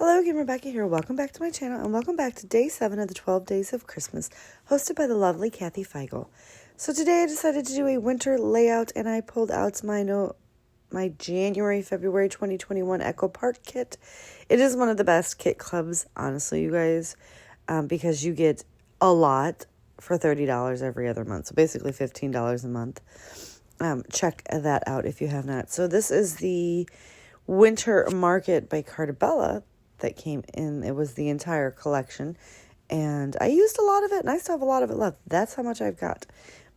Hello again, Rebecca here. Welcome back to my channel and welcome back to day 7 of the 12 Days of Christmas, hosted by the lovely Kathy Feigl. So today I decided to do a winter layout and I pulled out my January, February 2021 Echo Park kit. It is one of the best kit clubs, honestly, you guys, because you get a lot for $30 every other month. So basically $15 a month. Check that out if you have not. So this is the Winter Market by Cartabella that came in. It was the entire collection, and I used a lot of it, and I still have a lot of it left. That's how much I've got.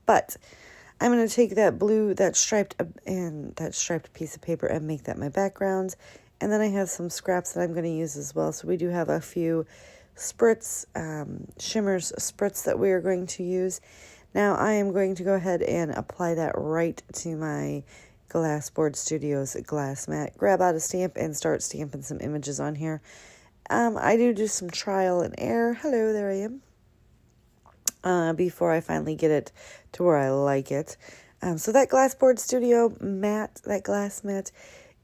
But I'm going to take that striped piece of paper and make that my background. And then I have some scraps that I'm going to use as well. So we do have a few spritz, shimmers spritz that we are going to use. Now I am going to go ahead and apply that right to my Glassboard Studios glass mat. Grab out a stamp and start stamping some images on here. I do some trial and error. Hello, there I am. Before I finally get it to where I like it. So that Glassboard Studio mat, that glass mat,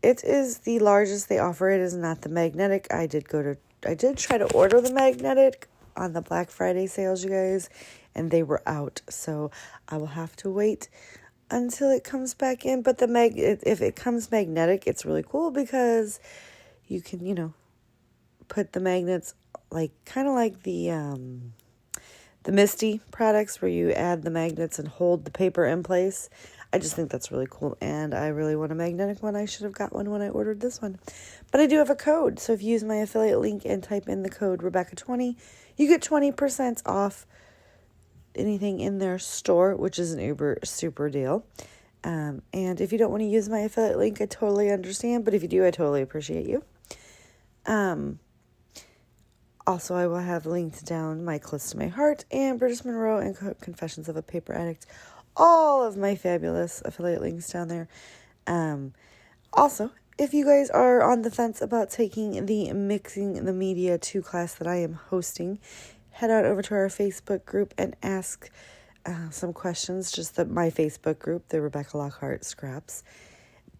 it is the largest they offer. It is not the magnetic. I did try to order the magnetic on the Black Friday sales, you guys, and they were out. So I will have to wait until it comes back in. But if it comes magnetic, it's really cool because you can, put the magnets kind of like the Misty products where you add the magnets and hold the paper in place. I just think that's really cool, and I really want a magnetic one. I should have got one when I ordered this one. But I do have a code, so if you use my affiliate link and type in the code Rebecca20, you get 20% off anything in their store, which is an uber super deal. And if you don't want to use my affiliate link, I totally understand, but if you do, I totally appreciate you. Also, I will have linked down My Close to My Heart and British Monroe and Confessions of a Paper Addict. All of my fabulous affiliate links down there. Also, if you guys are on the fence about taking the Mixing the Media 2 class that I am hosting, head on over to our Facebook group and ask some questions. My Facebook group, the Rebecca Lockhart Scraps.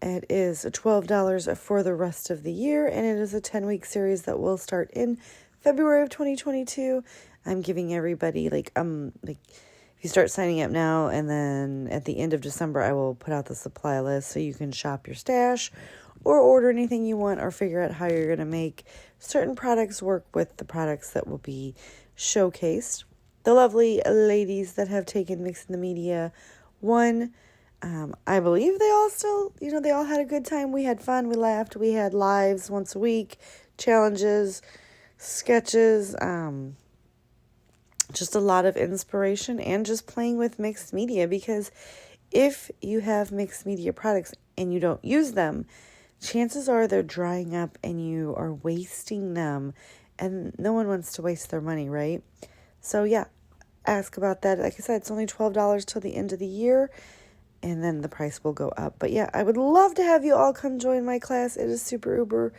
It is $12 for the rest of the year, and it is a 10-week series that will start in February of 2022. I'm giving everybody if you start signing up now, and then at the end of December, I will put out the supply list so you can shop your stash or order anything you want or figure out how you're going to make certain products work with the products that will be showcased. The lovely ladies that have taken Mixing the Media 1, I believe they all still, they all had a good time. We had fun, we laughed, we had lives once a week, challenges, sketches, just a lot of inspiration and just playing with mixed media, because if you have mixed media products and you don't use them, chances are they're drying up and you are wasting them, and no one wants to waste their money, right? So yeah, ask about that. Like I said, it's only $12 till the end of the year, and then the price will go up. But yeah, I would love to have you all come join my class. It is super uber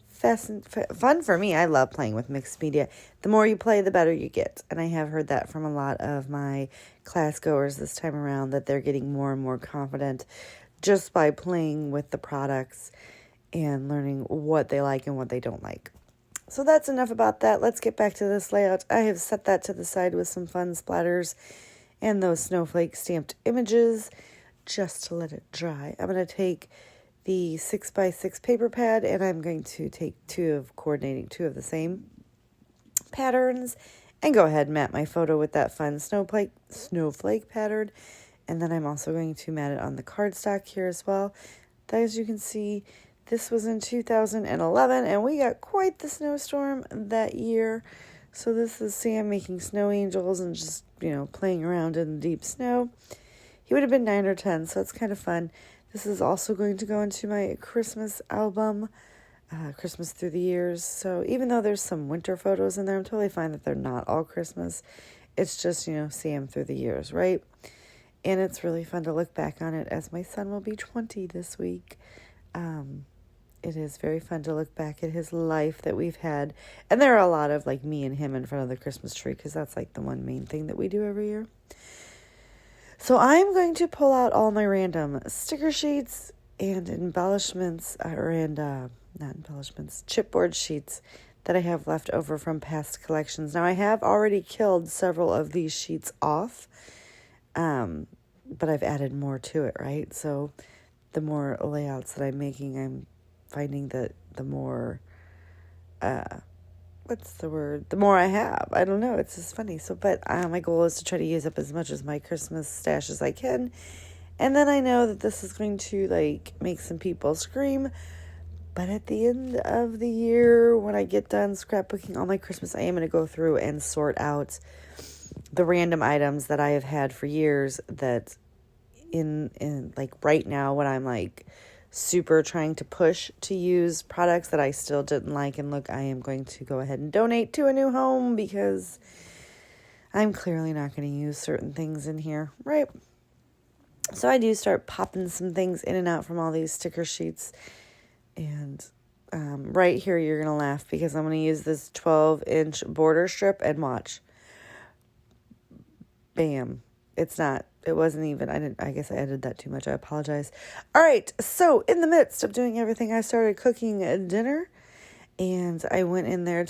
fun for me. I love playing with mixed media. The more you play, the better you get. And I have heard that from a lot of my class goers this time around, that they're getting more and more confident just by playing with the products and learning what they like and what they don't like. So that's enough about that. Let's get back to this layout. I have set that to the side with some fun splatters and those snowflake stamped images just to let it dry. I'm going to take the 6x6 paper pad, and I'm going to take coordinating two of the same patterns and go ahead and mat my photo with that fun snowflake pattern. And then I'm also going to mat it on the cardstock here as well. As you can see, this was in 2011, and we got quite the snowstorm that year. So this is Sam making snow angels and just, playing around in the deep snow. He would have been 9 or 10, so it's kind of fun. This is also going to go into my Christmas album, Christmas Through the Years. So even though there's some winter photos in there, I'm totally fine that they're not all Christmas. It's just, Sam through the years, right? And it's really fun to look back on it, as my son will be 20 this week. It is very fun to look back at his life that we've had. And there are a lot of me and him in front of the Christmas tree, because that's the one main thing that we do every year. So I'm going to pull out all my random sticker sheets and embellishments, not embellishments, chipboard sheets that I have left over from past collections. Now, I have already killed several of these sheets off, but I've added more to it, right? So the more layouts that I'm making, I'm finding that the more, the more I have. I don't know. It's just funny. So, but my goal is to try to use up as much of my Christmas stash as I can. And then I know that this is going to, like, make some people scream. But at the end of the year, when I get done scrapbooking all my Christmas, I am going to go through and sort out the random items that I have had for years that in like right now when I'm like super trying to push to use products that I still didn't like. And look, I am going to go ahead and donate to a new home because I'm clearly not going to use certain things in here, right? So I do start popping some things in and out from all these sticker sheets. And right here, you're going to laugh because I'm going to use this 12-inch border strip and watch. Bam. It wasn't even, I guess I edited that too much. I apologize. All right. So in the midst of doing everything, I started cooking dinner and I went in there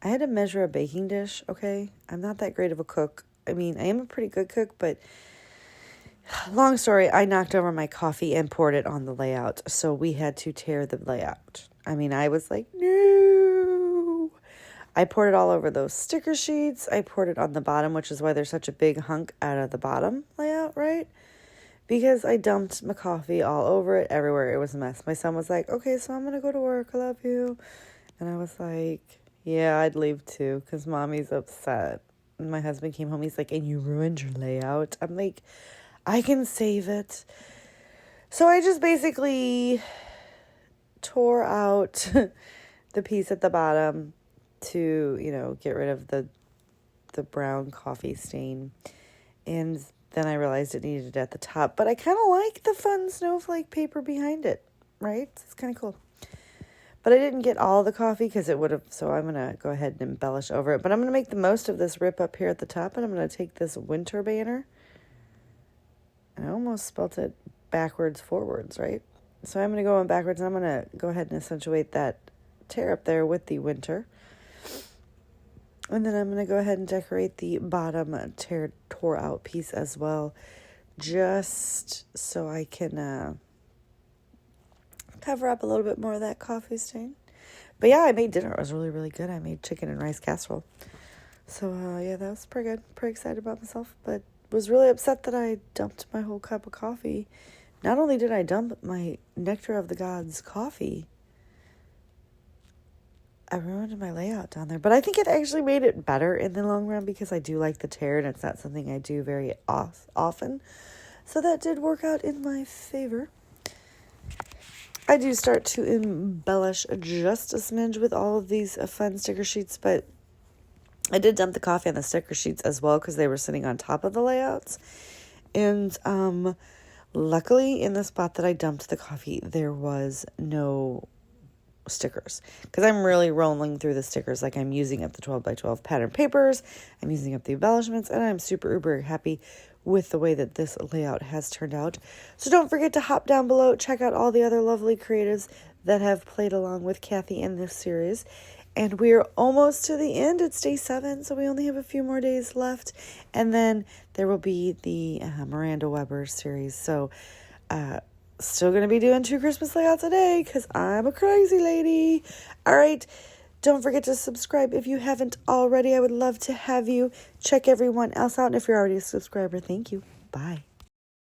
I had to measure a baking dish. Okay. I'm not that great of a cook. I mean, I am a pretty good cook, but long story, I knocked over my coffee and poured it on the layout. So we had to tear the layout. I mean, I was like, no. I poured it all over those sticker sheets. I poured it on the bottom, which is why there's such a big hunk out of the bottom layout, right? Because I dumped my coffee all over it, everywhere. It was a mess. My son was like, okay, so I'm going to go to work. I love you. And I was like, yeah, I'd leave too because mommy's upset. And my husband came home. He's like, and you ruined your layout. I'm like, I can save it. So I just basically tore out the piece at the bottom to, get rid of the brown coffee stain. And then I realized it needed it at the top. But I kind of like the fun snowflake paper behind it, right? It's kind of cool. But I didn't get all the coffee because it would have, so I'm going to go ahead and embellish over it. But I'm going to make the most of this rip up here at the top. And I'm going to take this winter banner. I almost spelt it backwards forwards, right? So I'm going to go on backwards, and I'm going to go ahead and accentuate that tear up there with the winter. And then I'm going to go ahead and decorate the bottom tore out piece as well, just so I can cover up a little bit more of that coffee stain. But yeah, I made dinner. It was really, really good. I made chicken and rice casserole. So yeah, that was pretty good. Pretty excited about myself, but was really upset that I dumped my whole cup of coffee. Not only did I dump my Nectar of the Gods coffee, I ruined my layout down there. But I think it actually made it better in the long run because I do like the tear and it's not something I do very often. So that did work out in my favor. I do start to embellish just a smidge with all of these fun sticker sheets, but I did dump the coffee on the sticker sheets as well because they were sitting on top of the layouts. And luckily, in the spot that I dumped the coffee, there was no stickers because I'm really rolling through the stickers. Like, I'm using up the 12 by 12 pattern papers. I'm using up the embellishments, and I'm super uber happy with the way that this layout has turned out. So don't forget to hop down below, check out all the other lovely creatives that have played along with Kathy in this series. And we're almost to the end. It's day 7, so we only have a few more days left. And then there will be the Miranda Weber series. So still going to be doing 2 Christmas layouts a day because I'm a crazy lady. All right. Don't forget to subscribe if you haven't already. I would love to have you. Check everyone else out. And if you're already a subscriber, thank you. Bye.